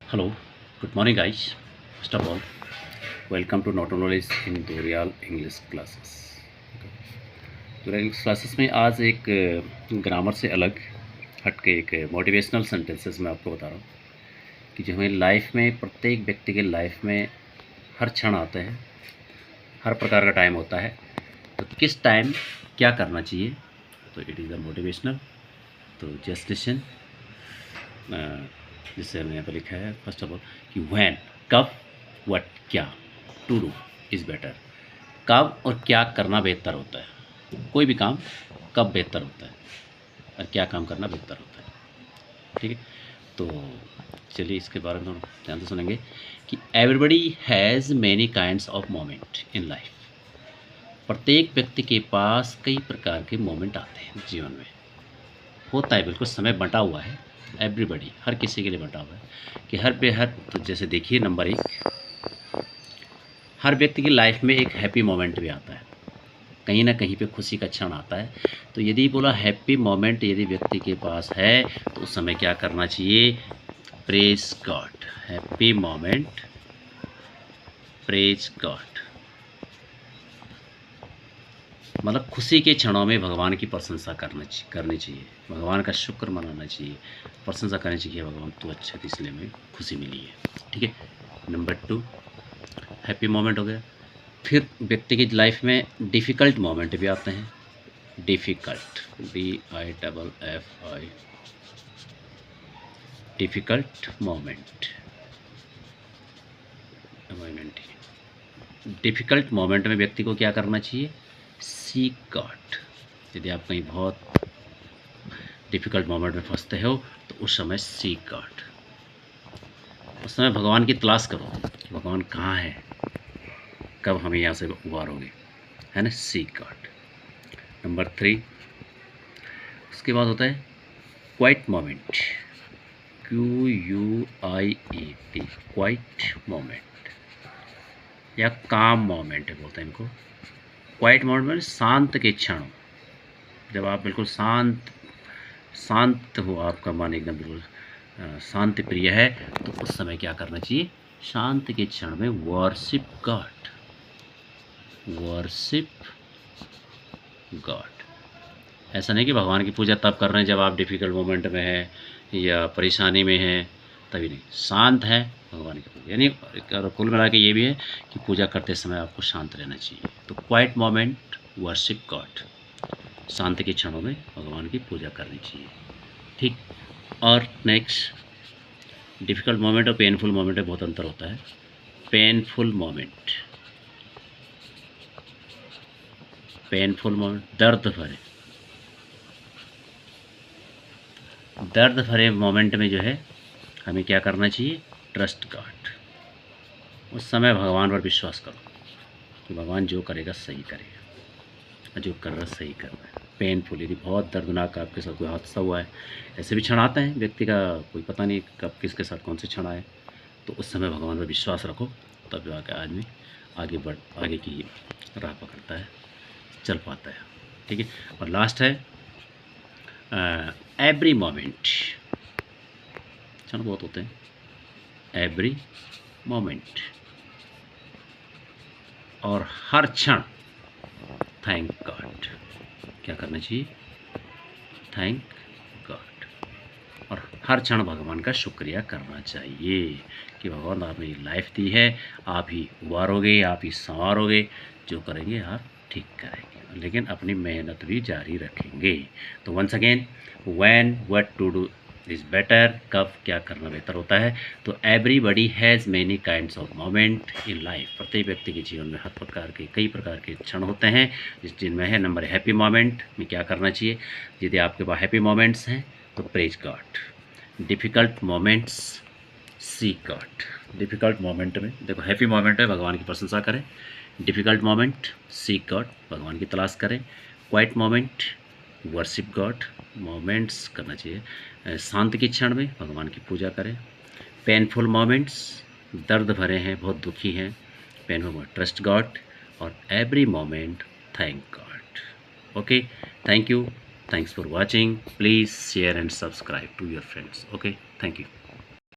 Hello, good morning, guys. First of all, welcome to Not Knowledge in Dorial English Classes. Dorial English Classes में आज एक grammar से अलग हट के एक मोटिवेशनल सेंटेंसेस मैं आपको बता रहा हूँ कि जो हमें लाइफ में प्रत्येक व्यक्ति के लाइफ में हर क्षण आते हैं, हर प्रकार का टाइम होता है, तो किस टाइम क्या करना चाहिए, तो इट इज़ अ मोटिवेशनल। तो जस्ट लिसन, जिससे हमने यहाँ पर लिखा है फर्स्ट ऑफ ऑल कि व्हेन, कब, व्हाट, क्या, टू डू इज़ बेटर। कब और क्या करना बेहतर होता है। कोई भी काम कब बेहतर होता है और क्या काम करना बेहतर होता है। ठीक है, तो चलिए इसके बारे में ध्यान से सुनेंगे कि everybody has many kinds of moment in life. प्रत्येक व्यक्ति के पास कई प्रकार के मोमेंट आते हैं जीवन में। होता है, बिल्कुल समय बंटा हुआ है, एवरीबडी, हर किसी के लिए बंटा हुआ है कि हर पे हर। तो जैसे देखिए नंबर 1, हर व्यक्ति की लाइफ में एक हैप्पी मोमेंट भी आता है, कहीं ना कहीं पे खुशी का क्षण आता है। तो यदि बोला हैप्पी मोमेंट यदि व्यक्ति के पास है तो उस समय क्या करना चाहिए? Praise God. Happy moment, praise God, मतलब खुशी के क्षणों में भगवान की प्रशंसा करनी चाहिए, भगवान का शुक्र मनाना चाहिए, प्रशंसा करनी चाहिए। भगवान तो अच्छा थी इसलिए हमें खुशी मिली है। ठीक है, नंबर 2 हैप्पी मोमेंट हो गया। फिर व्यक्ति की लाइफ में डिफ़िकल्ट मोमेंट भी आते हैं। Difficult, DIFFI, difficult moment. Difficult moment में व्यक्ति को क्या करना चाहिए? Seek God. यदि आप कहीं बहुत डिफ़िकल्ट मोमेंट में फंसते हो तो उस समय सीक गॉड, उस समय भगवान की तलाश करो, भगवान कहाँ है, कब हमें यहाँ से उबारोगे, है ना? Seek God. नंबर 3, उसके बाद होता है quite moment, QUIET, quite moment या काम मोमेंट बोलते हैं इनको। क्वाइट मोमेंट में शांत के क्षण, जब आप बिल्कुल शांत हो, आपका मन एकदम बिल्कुल शांति प्रिय है, तो उस समय क्या करना चाहिए? शांति के क्षण में वर्शिप गॉड, वर्शिप गॉड। ऐसा नहीं कि भगवान की पूजा तब कर रहे हैं जब आप डिफ़िकल्ट मोमेंट में हैं या परेशानी में हैं, तभी नहीं। शांत है भगवान की पूजा, यानी कुल मिला के ये भी है कि पूजा करते समय आपको शांत रहना चाहिए। तो क्वाइट मोमेंट, वर्शिप गॉड, शांति के क्षणों में भगवान की पूजा करनी चाहिए। ठीक, और नेक्स्ट डिफ़िकल्ट मोमेंट और पेनफुल मोमेंट में बहुत अंतर होता है। पेनफुल मोमेंट, पेनफुल मोमेंट, दर्द भरे मोमेंट में जो है हमें क्या करना चाहिए? Trust God. उस समय भगवान पर विश्वास करो कि भगवान जो करेगा सही करेगा, जो कर रहा है सही कर रहा है। पेनफुल, यदि बहुत दर्दनाक आपके साथ कोई हादसा हुआ है, ऐसे भी क्षण आते हैं व्यक्ति का, कोई पता नहीं कब किसके साथ कौन से क्षण आए, तो उस समय भगवान पर विश्वास रखो, तब जाकर आदमी आगे की राह पकड़ता है, चल पाता है। ठीक है, और लास्ट है एवरी मोमेंट। क्षण बहुत होते हैं, एवरी मोमेंट, और हर क्षण थैंक गॉड। क्या करना चाहिए? थैंक गॉड, और हर क्षण भगवान का शुक्रिया करना चाहिए कि भगवान आपने ये लाइफ दी है, आप ही उबारोगे, आप ही संवारोगे, जो करेंगे आप ठीक करेंगे, लेकिन अपनी मेहनत भी जारी रखेंगे। तो once again, when, what, to do is better, कब क्या करना बेहतर होता है। तो everybody has many kinds of moment in life. प्रत्येक व्यक्ति के जीवन में हर प्रकार के, कई प्रकार के क्षण होते हैं, जिनमें है नंबर हैप्पी मोमेंट में क्या करना चाहिए? यदि आपके पास हैप्पी मोमेंट्स हैं तो praise God. Difficult moments, seek God. Difficult moment में देखो, हैप्पी मोमेंट है भगवान की प्रशंसा करें, डिफ़िकल्ट मोमेंट सीक गॉड, भगवान की तलाश करें, quite moment worship God, moments करना चाहिए शांति के क्षण में भगवान की पूजा करें। पेनफुल मोमेंट्स, दर्द भरे हैं, बहुत दुखी हैं, पेनफुल मोमेंट ट्रस्ट गॉड, और every moment thank God. Okay, thank you, thanks for watching. Please share and subscribe to your friends. Okay, thank you.